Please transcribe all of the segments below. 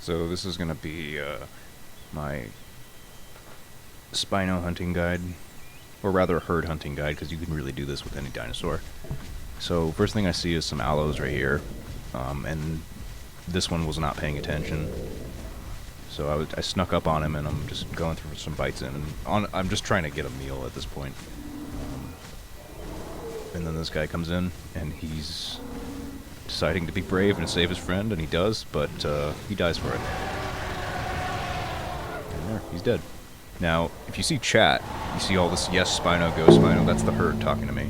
So this is gonna be my spino hunting guide, or rather a herd hunting guide, because you can really do this with any dinosaur. So first thing I see is some aloes right here, and this one was not paying attention. So I snuck up on him, and I'm just going through some bites in, and I'm just trying to get a meal at this point. And then this guy comes in, and he's deciding to be brave and save his friend, and he does, but he dies for it. And there, he's dead. Now, if you see chat, you see all this yes, Spino, go Spino, that's the herd talking to me.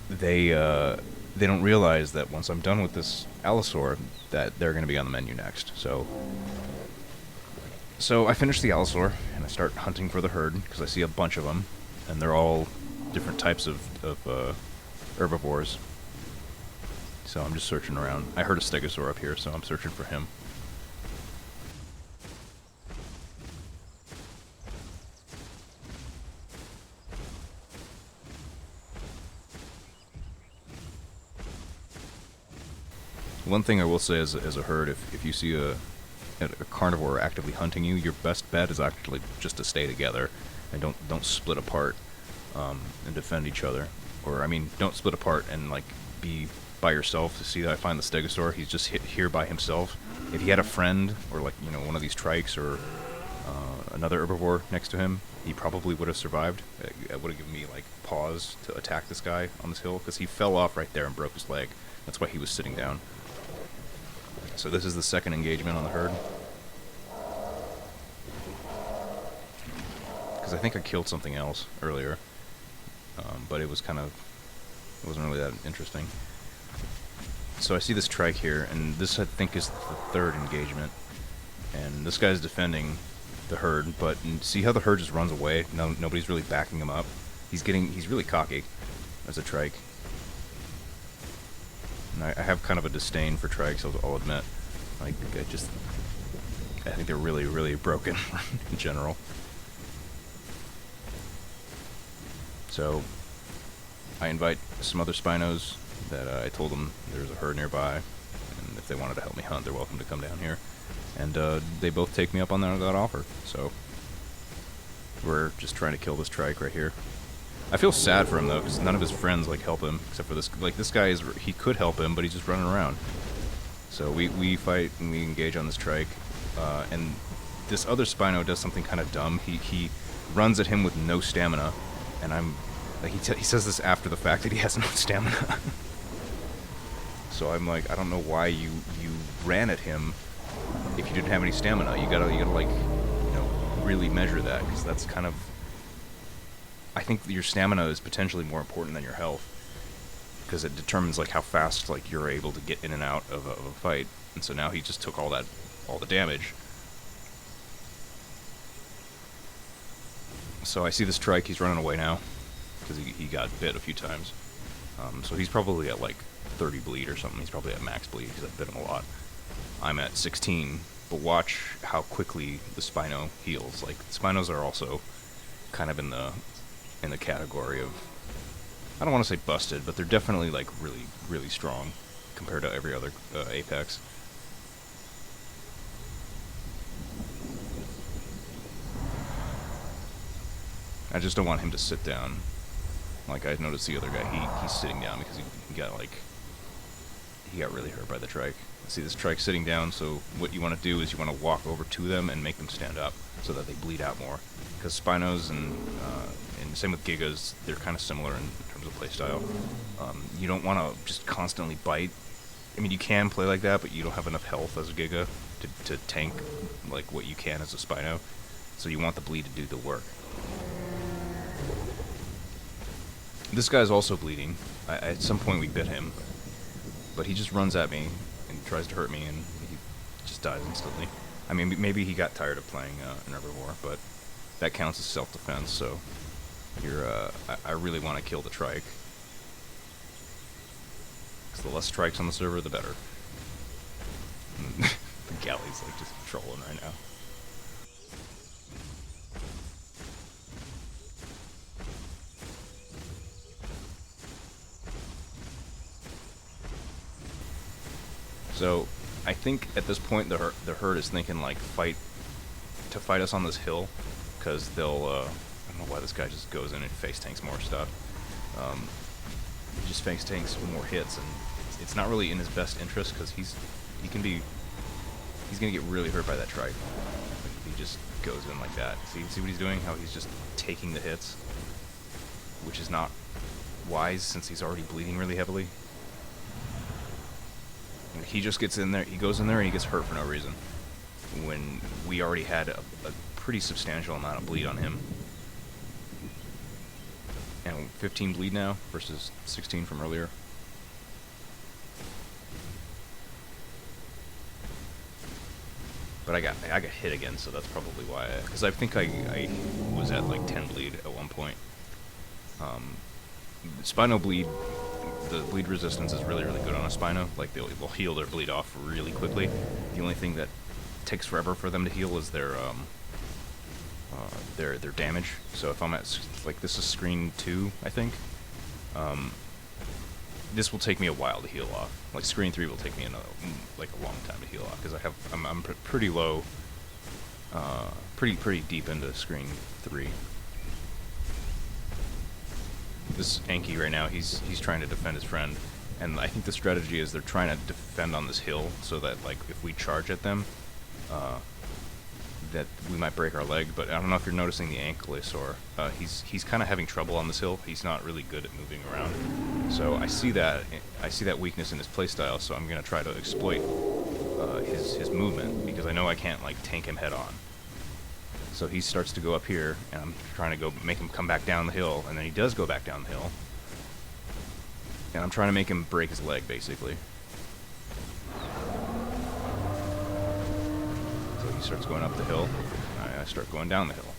They don't realize that once I'm done with this Allosaur, that they're going to be on the menu next. So I finish the Allosaur, and I start hunting for the herd, because I see a bunch of them, and they're all different types of herbivores. So I'm just searching around. I heard a stegosaur up here, so I'm searching for him. One thing I will say as a herd, if you see a carnivore actively hunting you, your best bet is actually just to stay together and don't split apart and defend each other. Or I mean, don't split apart and like be by yourself. To see that I find the stegosaur, he's just here by himself. If he had a friend or like one of these trikes or another herbivore next to him, he probably would have survived. It would have given me like pause to attack this guy on this hill, because he fell off right there and broke his leg. That's why he was sitting down. So this is the second engagement on the herd. Because I think I killed something else earlier. But it wasn't really that interesting. So I see this trike here, and this I think is the third engagement. And this guy's defending the herd, but see how the herd just runs away? Nobody's really backing him up. He's really cocky as a trike. And I have kind of a disdain for trikes, I'll admit. Like, I think they're really, really broken in general. So, I invite some other spinos that I told them there's a herd nearby, and if they wanted to help me hunt, they're welcome to come down here. And they both take me up on that offer. So, we're just trying to kill this trike right here. I feel sad for him though, because none of his friends like help him, except for this. Like this guy he could help him, but he's just running around. So we fight and we engage on this trike, and this other spino does something kind of dumb. He runs at him with no stamina, and I'm like he says this after the fact that he has no stamina. So I'm like, I don't know why you ran at him if you didn't have any stamina. You gotta like really measure that, because that's kind of. I think your stamina is potentially more important than your health, because it determines like how fast like you're able to get in and out of a fight. And so now he just took all the damage. So I see this trike, he's running away now, because he got bit a few times. So he's probably at like 30 bleed or something. He's probably at max bleed, because I've bit him a lot. I'm at 16, but watch how quickly the spino heals. Like, spinos are also kind of in the category of, I don't want to say busted, but they're definitely like really, really strong compared to every other apex. I just don't want him to sit down. Like I noticed the other guy, he's sitting down because he got really hurt by the trike. See this trike sitting down, so what you want to do is you want to walk over to them and make them stand up so that they bleed out more. Because spinos and same with gigas, they're kind of similar in terms of playstyle. You don't want to just constantly bite. I mean, you can play like that, but you don't have enough health as a giga to tank like what you can as a spino. So you want the bleed to do the work. This guy's also bleeding. At some point we bit him, but he just runs at me and tries to hurt me, and he just dies instantly. I mean, maybe he got tired of playing an herbivore, but that counts as self-defense, so I really want to kill the trike. Because the less trikes on the server, the better. The galley's like just trolling right now. So I think at this point the herd is thinking like fight us on this hill, because they'll I don't know why this guy just goes in and face tanks more stuff. Um, he just face tanks more hits, and it's not really in his best interest, because he's gonna get really hurt by that trike. If he just goes in like that. See what he's doing? How he's just taking the hits, which is not wise since he's already bleeding really heavily. And he just gets in there. He goes in there and he gets hurt for no reason, when we already had a pretty substantial amount of bleed on him. And 15 bleed now versus 16 from earlier. But I got hit again, so that's probably why. Because I think I was at like 10 bleed at one point. Spino bleed, the bleed resistance is really good on a Spino. Like they'll heal their bleed off really quickly. The only thing that takes forever for them to heal is their damage. So if I'm at, like, this is screen 2, I think. This will take me a while to heal off. Like screen 3 will take me like a long time to heal off, because I'm pretty low, pretty deep into screen 3. This Anki right now, he's trying to defend his friend, and I think the strategy is they're trying to defend on this hill so that, like, if we charge at them, that we might break our leg. But I don't know if you're noticing the Ankylosaur. He's kind of having trouble on this hill. He's not really good at moving around. So I see that weakness in his playstyle. So I'm gonna try to exploit his movement, because I know I can't, like, tank him head on. So he starts to go up here, and I'm trying to go make him come back down the hill, and then he does go back down the hill. And I'm trying to make him break his leg, basically. So he starts going up the hill, and I start going down the hill.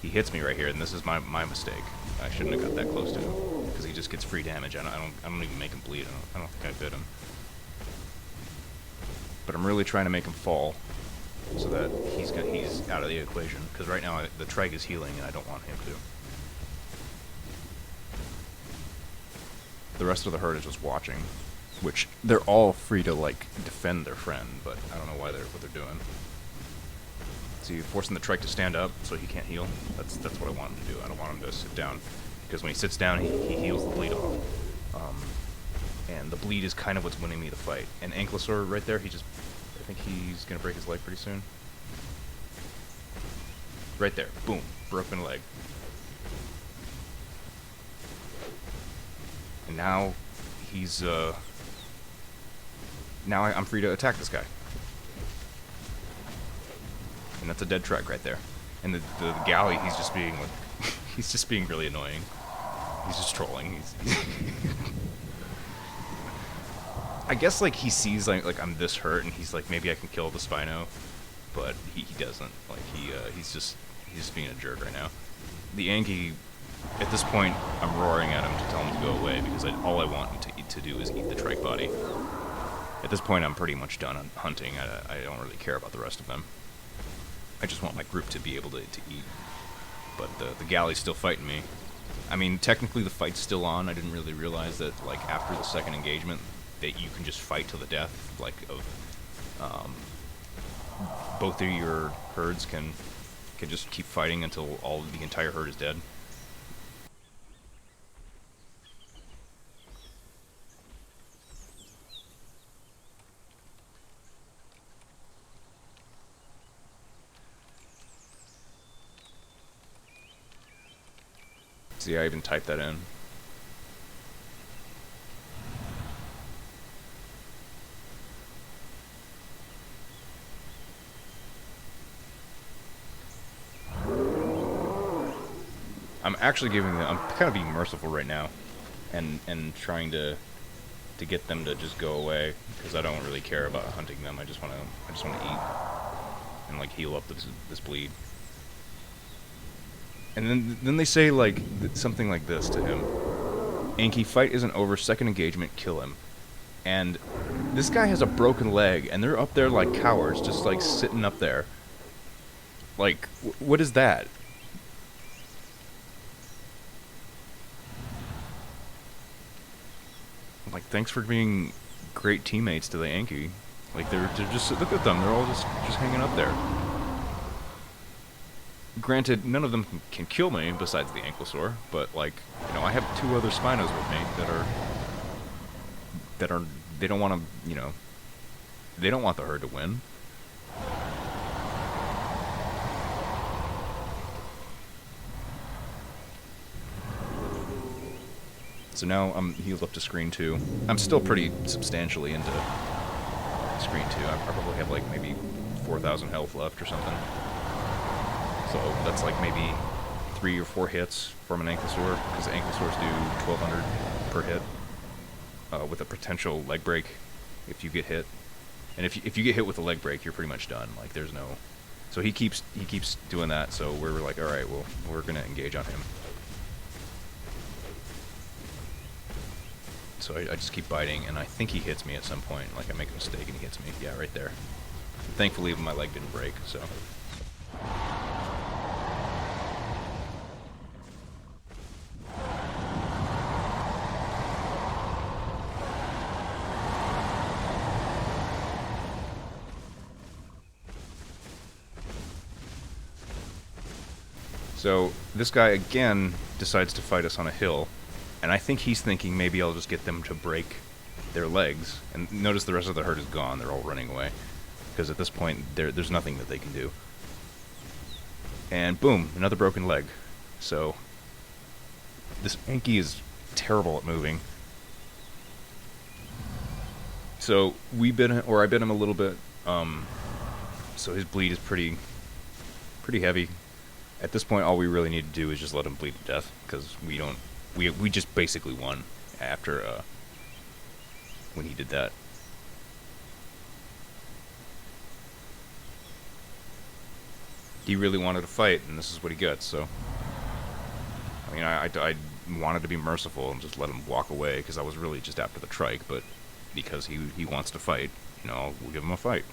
He hits me right here, and this is my mistake. I shouldn't have got that close to him, because he just gets free damage. I don't even make him bleed. I don't think I bit him. But I'm really trying to make him fall, so that he's out of the equation. Because right now the trike is healing, and I don't want him to. The rest of the herd is just watching, which they're all free to, like, defend their friend, but I don't know what they're doing. See, forcing the trike to stand up so he can't heal. That's what I want him to do. I don't want him to sit down, because when he sits down, he heals the bleed off. And the bleed is kind of what's winning me the fight. And Ankylosaur right there, I think he's gonna break his leg pretty soon. Right there, boom, broken leg. And now he's now I'm free to attack this guy. And that's a dead trike right there. And the galley, he's just being like, he's just being really annoying. He's just trolling. I guess, like, he sees like I'm this hurt, and he's like, maybe I can kill the Spino, but he doesn't. Like, he's just being a jerk right now. The Anki, at this point, I'm roaring at him to tell him to go away, because all I want to do is eat the trike body. At this point, I'm pretty much done on hunting. I don't really care about the rest of them. I just want my group to be able to eat. But the galley's still fighting me. I mean, technically the fight's still on. I didn't really realize that, like, after the second engagement, that you can just fight to the death. Like, both of your herds can just keep fighting until the entire herd is dead. See, I even typed that in. I'm actually I'm kind of being merciful right now, and trying to get them to just go away, because I don't really care about hunting them. I just want to eat and, like, heal up this bleed. And then they say, like, something like this to him: Anki, fight isn't over, second engagement, kill him. And this guy has a broken leg, and they're up there like cowards, just, like, sitting up there. Like, what is that? Like, thanks for being great teammates to the Yankee. Like they're just look at them. They're all just hanging up there. Granted, none of them can kill me besides the ankylosaur, but like I have two other spinos with me that are they don't want to they don't want the herd to win. So now I'm healed up to screen 2. I'm still pretty substantially into screen 2. I probably have like maybe 4,000 health left or something. So that's like maybe 3 or 4 hits from an ankylosaur, because the ankylosaurs do 1,200 per hit with a potential leg break if you get hit. And if you get hit with a leg break, you're pretty much done. Like there's no. So he keeps doing that. So we're like, all right, well we're gonna engage on him. So I just keep biting, and I think he hits me at some point. Like I make a mistake and he hits me. Yeah, right there. Thankfully, my leg didn't break. So. So this guy again decides to fight us on a hill, and I think he's thinking maybe I'll just get them to break their legs. And notice the rest of the herd is gone. They're all running away, because at this point there's nothing that they can do. And boom, another broken leg. So this Yankee is terrible at moving. So I bit him a little bit. So his bleed is pretty heavy. At this point, all we really need to do is just let him bleed to death, because we just basically won after when he did that. He really wanted to fight, and this is what he gets. So, I mean, I wanted to be merciful and just let him walk away, because I was really just after the trike, but because he wants to fight, we'll give him a fight.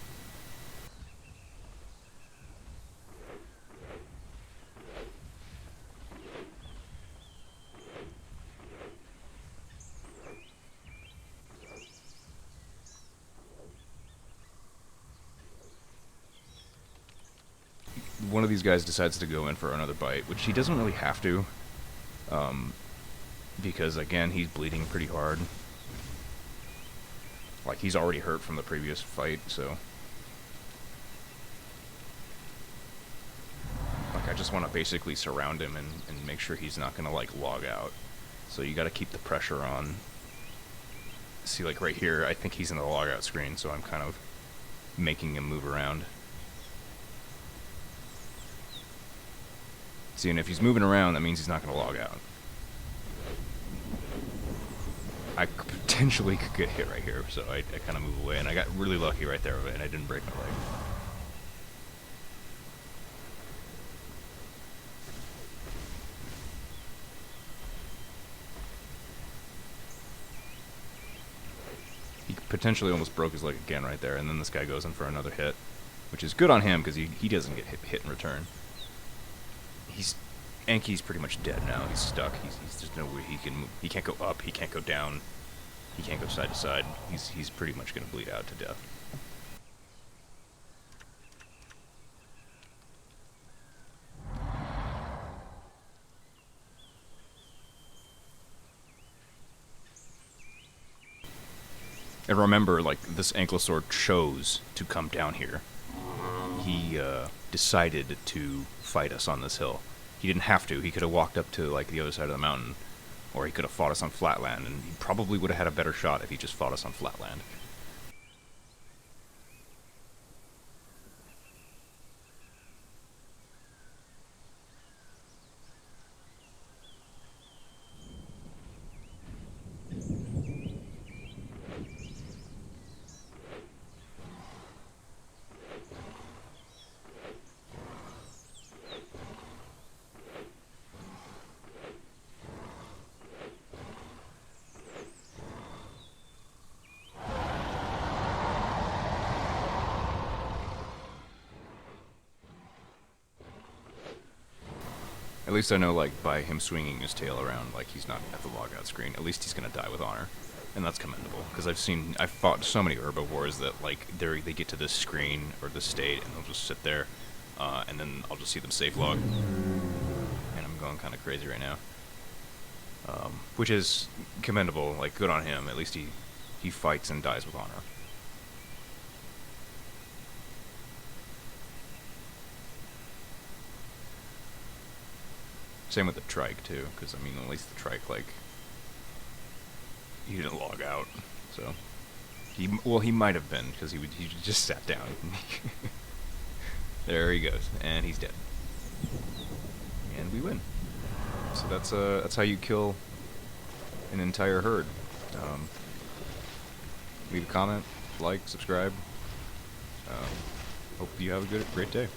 One of these guys decides to go in for another bite, which he doesn't really have to, because again he's bleeding pretty hard. Like he's already hurt from the previous fight, so like I just want to basically surround him and make sure he's not gonna like log out. So you got to keep the pressure on. See, like right here, I think he's in the logout screen, so I'm kind of making him move around. See, and if he's moving around, that means he's not going to log out. I potentially could get hit right here, so I kind of move away, and I got really lucky right there, and I didn't break my leg. He potentially almost broke his leg again right there, and then this guy goes in for another hit, which is good on him, because he doesn't get hit in return. Anky's pretty much dead now. He's stuck. There's no way he can move. He can't go up. He can't go down. He can't go side to side. He's pretty much going to bleed out to death. And remember, like, this ankylosaur chose to come down here. He decided to fight us on this hill. He didn't have to. He could have walked up to, like, the other side of the mountain, or he could have fought us on flatland, and he probably would have had a better shot if he just fought us on flatland. At least I know, like, by him swinging his tail around, like, he's not at the logout screen. At least he's gonna die with honor. And that's commendable, because I've fought so many herbivores that, like, they get to this screen, or this state, and they'll just sit there, and then I'll just see them safe log. And I'm going kind of crazy right now. Which is commendable, like, good on him. At least he fights and dies with honor. Same with the trike, too, because, I mean, at least the trike, like, he didn't log out, so... He might have been, because he just sat down. There he goes, and he's dead. And we win. So that's how you kill an entire herd. Leave a comment, like, subscribe. Hope you have a great day.